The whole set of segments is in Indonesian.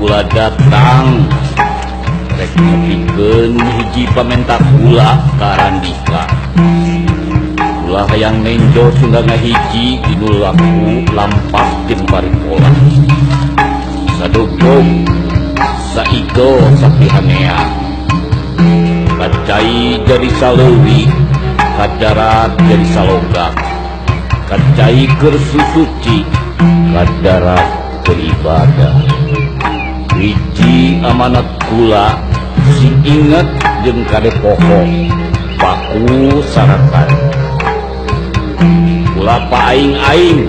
kula datang rek nepikeun hiji pamenta kula ka Randika. Kula hayang nenjo sunggangan hiji dinu laku lampas jeung paripora. Sadogog saiko sapihanea. Kacai jadi saleuwi, kadarat jadi salogak. Kacai keur susuci, kadarat keur ibadah. Hiji amanat kula si inget jeung kade poho paku sarakan. Kula paing-aing,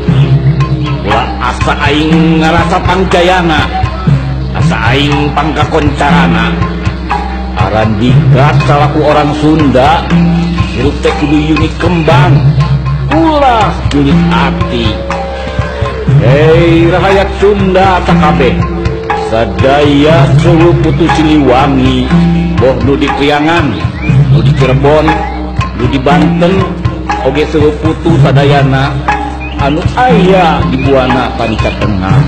kula asa aing ngarasa pangjayana, asa aing pangkakoncarana. Randika salaku orang Sunda, hirup teh kudu unik kembang, ulah unik hati. Hei rakyat Sunda takabeh, sadaya seluruh putu Siliwangi, boh nu di Priangan, nu di Cirebon, nu di Banten, oge seluruh putu sadayana anu aya di Buana Panca Tengah.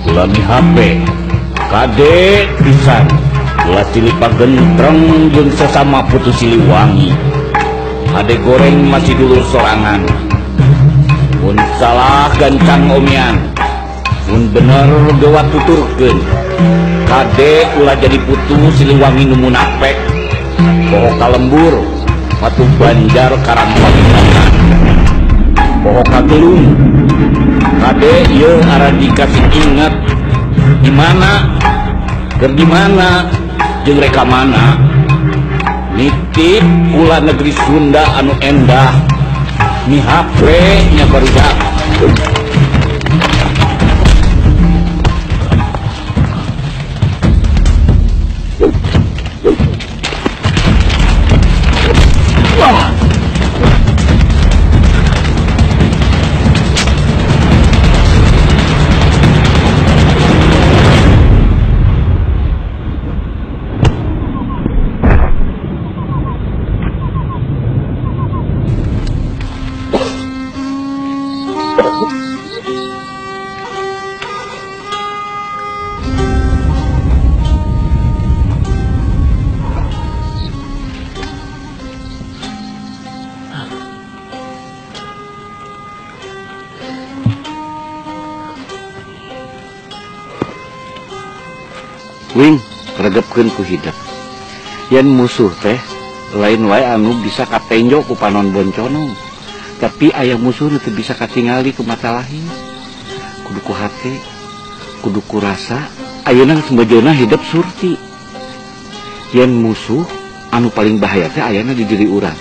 Kula mihape kade pisan, kula silih pagentreng jeung sesama putu Siliwangi. Ade goreng masih dulur sorangan. Mun salah gancang omian, mun bener dewa tuturkeun. Kade ulah jadi putu Siliwangi nu munafik. Poho kalembur, patu banjar karang pagimangan. Poho kagelung. Kade ieu Randika sing inget di mana? Keur di mana? Jeung reka mana? Nitip kula negeri Sunda anu endah. Mihape nya barudak. Wah. Wing, regepkeun ku hidup. Yen musuh teh lain wae anu bisa katenjo ku panon bonconong. Tapi aya musuh nu teu bisa katingali ku mata lahir. Kudu ku hate, kudu ku rasa. Ayeuna sembojona hidup surti. Yen musuh anu paling bahaya teh ayana di diri urang.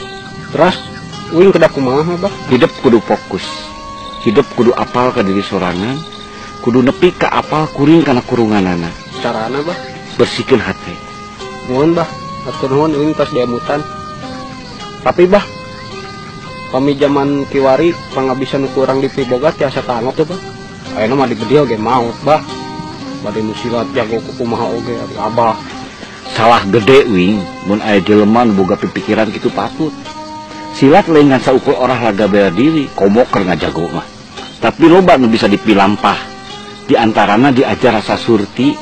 Terus wing kedak kumaha, Bah? Hidup kudu fokus. Hidup kudu apal ka diri sorangan, kudu nepi ka apal kuring kana kurunganana. Carana, Bah? Bersihkeun hate. Nuhun, Bah. Atur nuhun wing tos diamutan. Tapi, Bah, kami zaman kiwari pangabisan kurang di piboga tiasa tangot tuh, Bah. Ayeuna mah digede oge maot, Bah. Bade nu silat jago kumaha oge ari Abah. Salah gede wing, mun aya jelema nu boga pipikiran kitu patut. Silat lain ngan saukur olahraga bela diri, komok keur ngajago mah. Tapi loba nu bisa dipilampah. Di antarana diajar rasa surti,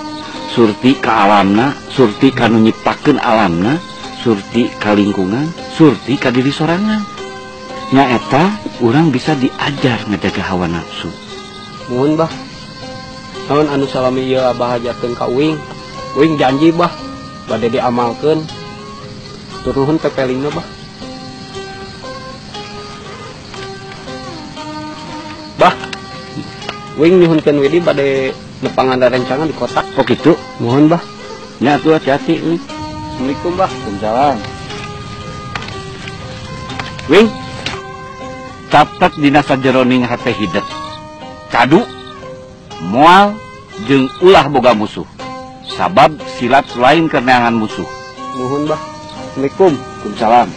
surti ka alamna, surti ka nu nyiptakeun alamna, surti ka lingkungan, surti ka diri sorangan. Nya eta urang bisa diajar ngajaga hawa nafsu. Nuhun, Bah. Naon anu salami ieu Abah ajarkeun ka wing. Wing janji, Bah, bade diamalkeun. Tur nuhun pepelingna, Bah. Bah, wing nyuhunkeun widi bade nepangan rencangan di kota. Oh gitu? Mohon, Bah. Nya atuh hati-hati nih. Assalamualaikum, Bah. Waalaikumsalam. Wing, catat dina sajeroning hate hidup. Kadu, moal, jeung ulah boga musuh. Sabab silat lain keneangan musuh. Mohon, Bah. Assalamualaikum. Waalaikumsalam.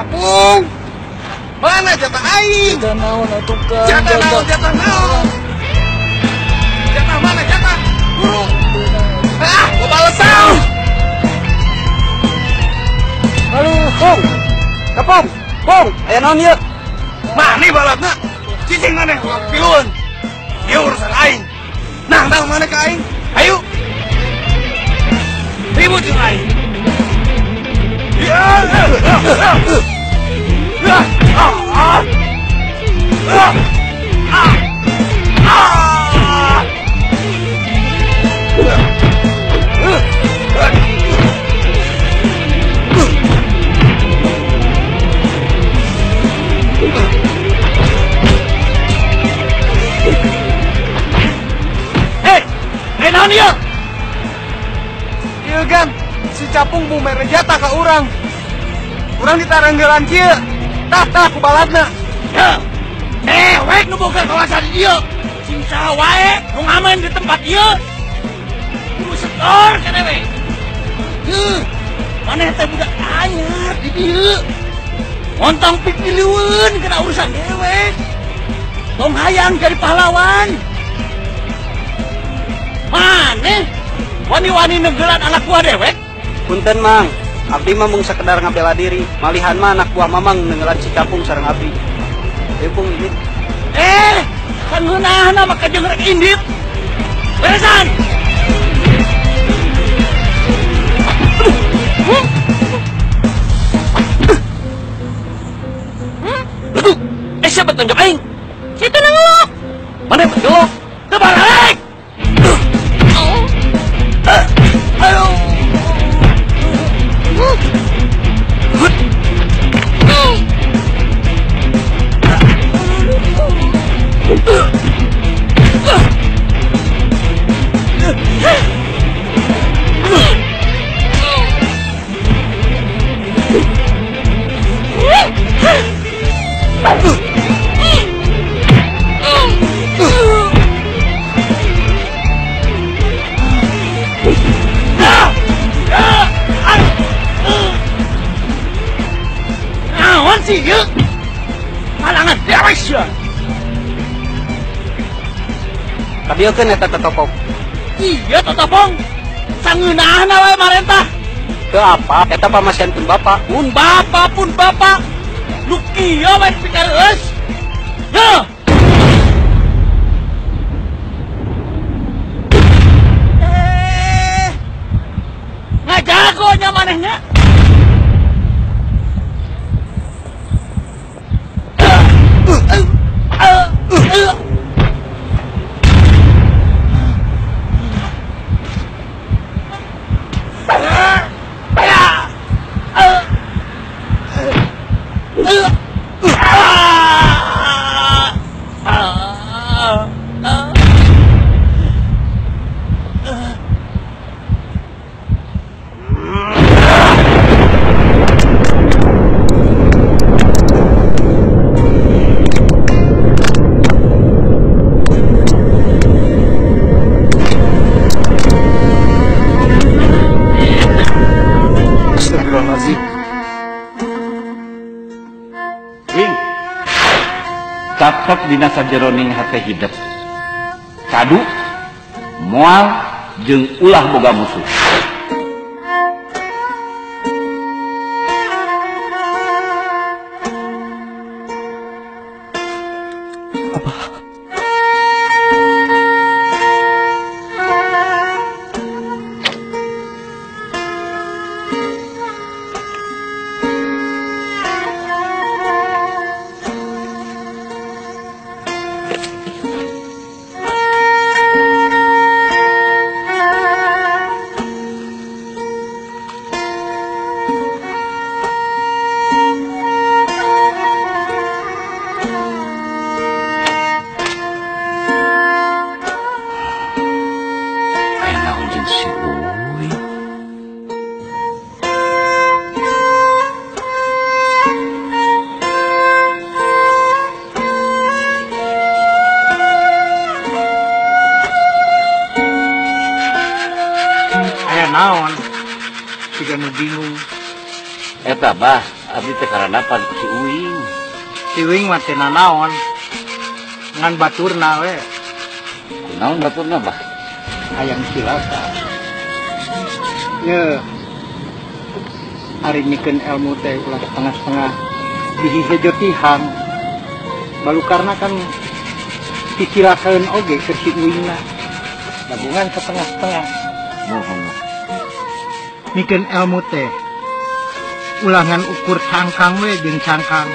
Capung. Mana jatah aing? Jatah naon atuh Kang? Jatah naon? Jatah mana jatah? Guru. Gua bales tau. Aduh, Pong. Kapong. Pong, aya naon ieu? Mana balatna? Cicing mana piun? Ieu urusan aing. Nah, mana ke aing? Ayo. Ribut jeung aing. Naon ieu? Ieu kan si Capung bumer jatah ka urang. Urang ditarenggelan kieu. Tah ku balatna. Ya. Wek nu boga kawasan ieu. Sing saha wae nu ngamen di tempat ieu. Kudu setor kana we. Maneh teh budak anyar di dieu. Montong pipiliweun kana urusan dewek. Tong hayang jadi pahlawan. Maneh wani-wani negeulan anak buah dewek? Punten Mang, abdi mah mung sakedar ngabela diri. Malihan mah anak buah Mamang nenggelan si Capung sareng abdi. Ieu Pung ini. Kan ngeunahna maka jeung rek indit. Beresan. Siapa tunjuk aing? Situ nangolok. Mana nangolok? Teu balik. Ayo. Naon sih ieu? Halangan dewek sia. Kadiekeun eta tetopong. Iya tetopong. Sangeunahna wae marentah. Teu apa, eta pamasiankeun Bapak. Pun bapak. Lu kieu wae pikareus. Ya. Ngajagonya manehnya. Catat dina sajeroning hate hidup. Kadu, moal, jeung ulah boga musuh. Eta bah, abdi teh karanapan ku si Uing. Si Uing mah teu nanaon. Ngan baturna we. Kunaon baturna bah? Hayang silata. Ye. Ari mikeun ilmu teh ulah setengah-setengah dihijotihan. Balukarna kan dicilakeun oge ke si Uingna. Gabungan setengah-setengah. Mohon. Mikeun ilmu teh ulangan ukur cangkang we jeung cangkang.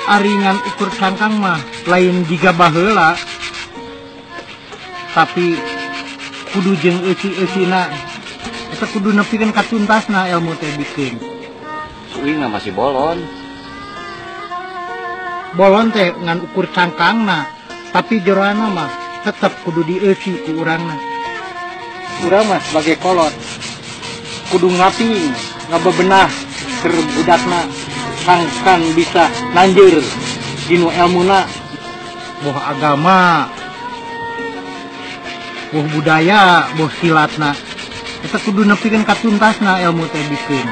Aringan ukur cangkang mah lain jiga baheula. Tapi kudu jeung eusi-eusina. Eta kudu nepikeun katuntasna ilmu teh bikin. Uing masih bolon. Bolon teh ngan ukur cangkangna, tapi jeroana mah tetep kudu dieusi ku urangna. Urang mah sebagai kolot kudu ngaping, ngabebenah keur budakna kang bisa nanjeur dinu ilmuna, boh agama, boh budaya, boh silatna. Eta kudu nepikeun katuntasna ilmu teh bikin.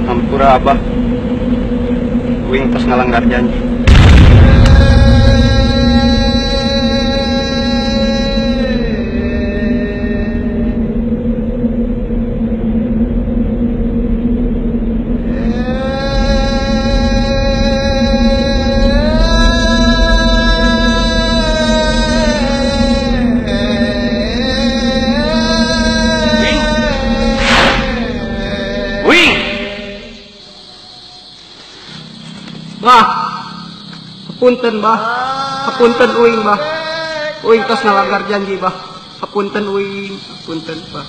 Hampura Abah, Uing tos ngalanggar janji. Bah, hapunten bah, hapunten Uing bah, Uing tos ngalanggar janji bah, hapunten Uing, hapunten bah.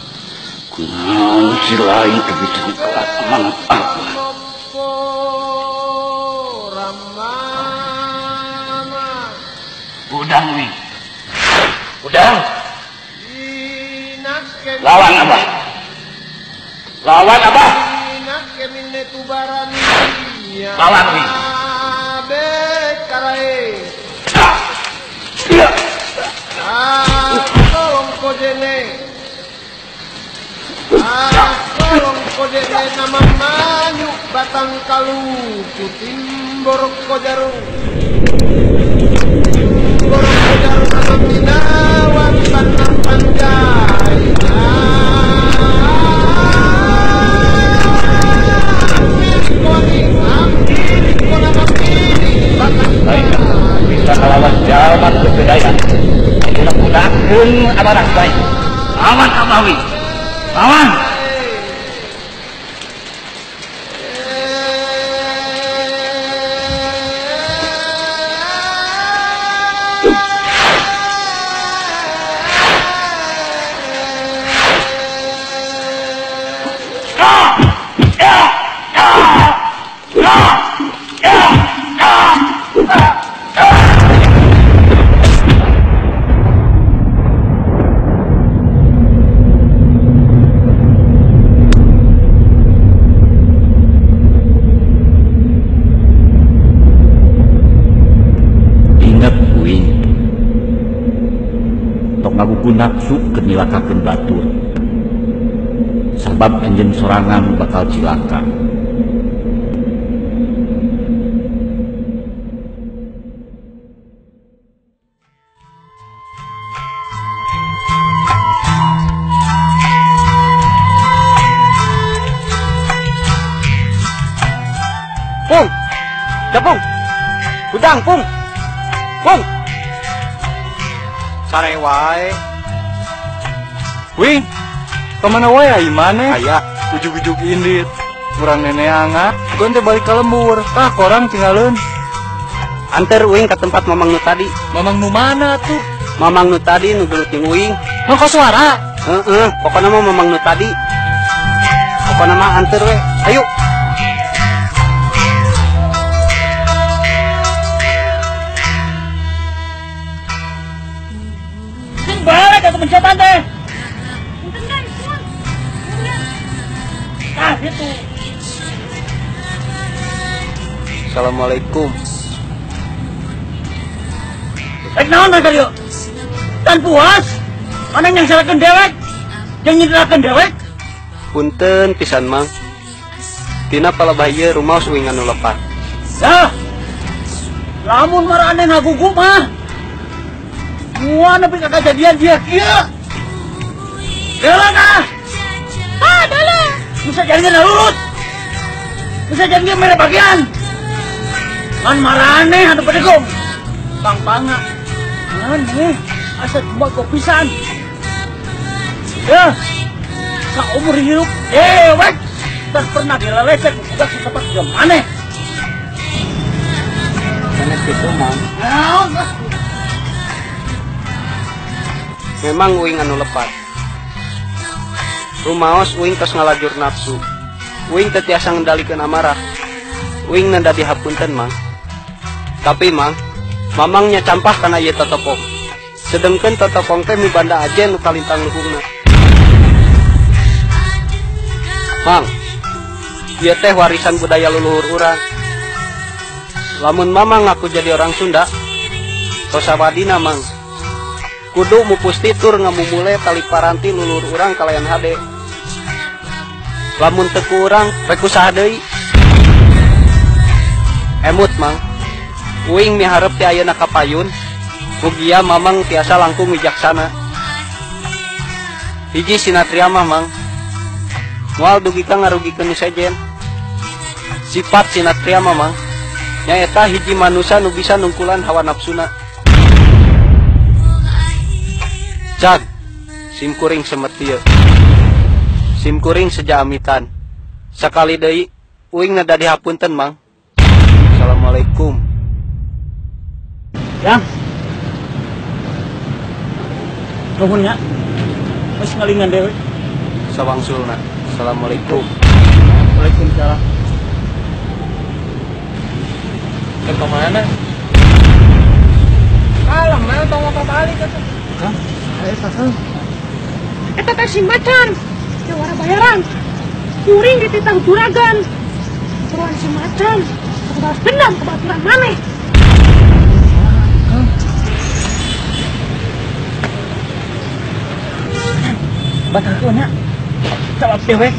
Kunaon si lain kebicara kelat amanat Abah. Udang Uing, udang. Lawan Abah, lawan Abah, lawan Uing. Iya. Tolong kojene nama manyu batang kalu puting borok kojarung nama minawan tanam panjai Bisa melawan jalan kebudayaan. Kita gunakan amanah baik. Lawan Abawi, lawan. Ngabuku nafsu kenilakakeun batur. Sabab enjeun sorangan bakal cilaka. Pung, Japung, udang Pung, Pung. Sare wae. Wing, kemana wae ai maneh? Aya Ujuk-ujuk indit. Kurang neneangat. Gonte balik ke lembur. Tah korang tinggalin. anter Uing ke tempat Mamang nu tadi. Mamang nu mana tuh? Mamang nu tadi nu gelut jeung Uing. Mau suara? Pokona mah Mamang nu tadi. Pokona mah anter we. Ayo. Balik aku pencetan teh. Assalamualaikum. Naon na kayo? Tan puas? Mana yang salahkan dewek? Yang nyiderakan dewek? Punten pisan mang. Tina palabaya rumah uing anu lepat. Dah. Lamun marane ngagugu mah. Mua nepi ka kejadian dia kieu. Dela kah? Ah, dela. Bisa jadi nalurut. Bisa jadi mere bagian. Man marane anu pedegong. Bang Panga. Aneh, asa cuma kopisan. Ya, seumur hidup, dewek tak pernah dilelecek, udah setempat jam aneh. Enak gitu mang. Nah, Memang uing anu lepat. Rumaos uing tos ngalajur nafsu. Uing teu tiasa ngendalikeun amarah. Uing nanda dihapunten mang. Tapi mang, mamangnya campah kana ieu totopong. Sedengkeun totopong teh mibanda ajen nu kalintang luhungna. Mang, ieu teh warisan budaya leluhur urang. Lamun mamang ngaku jadi orang Sunda, tosawadina mang. Kudu mupusti tur ngamumule tali paranti leluhur urang kalayan hade. Lamun teu ku urang rek usaha deui. Emut mang. Uing miharep ti ayeuna kapayun, mugia mamang tiasa langkung wijaksana. Hiji sinatria mah mang, moal dugi ka ngarugikeun sejen. Sifat sinatria mah mang, nyaeta hiji manusia nu bisa nungkulan hawa nafsuna. Cag, simkuring semetiu, simkuring sejaamitan. Sakali deui, uing nada dihapunten mang. Assalamualaikum. yang nuhunnya wis ngalingan dewe. Sawangsulna. Assalamualaikum. Waalaikumsalam. Ke kemana? Alam mana tong apa balik atuh. Hah? Ayo sasal. Eta teh si macan, jawara bayaran. Kuring di titang juragan. Turuan si macan, balas dendam ke baturan maneh. Batakonya jawab dewek.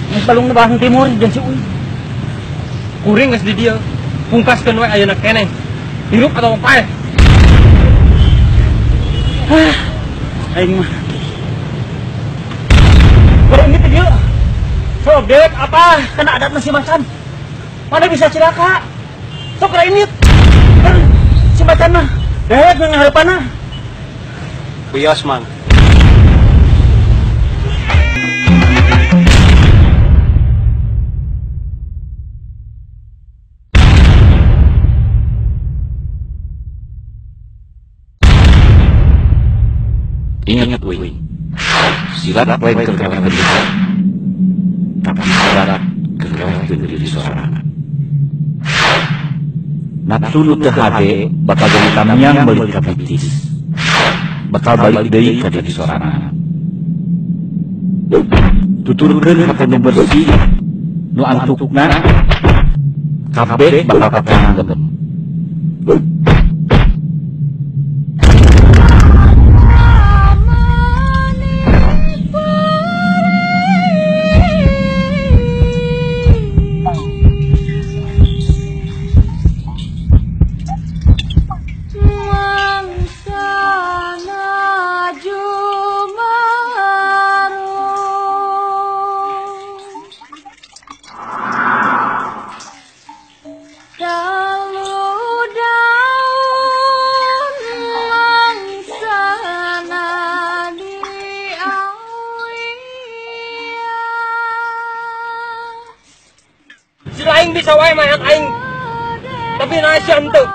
Geus balung na Balang Timur jeung si Uy. Kuring geus di dieu. Pungkaskeun we ayeuna keneh. Hirup atau paeh? Aing mah. Kuring gitu dia. Sok dewek apa? Kena adat si macan. Mana bisa cilaka? Sok rainit. Si macan mah dewek ngaheupanna. Buyos mang. Ingat Uy, silat lain kergawean besar, tapi silat kergawean diri sorangan. Nafsu nu teu hade bakal jadi tamiang balik ka bitis, bakal balik deui ka diri sorangan. Tuturkeun hate nu bersih, nu antukna, kabeh bakal katanggem. Aing bisa wae mayat aing. Tapi naon henteu.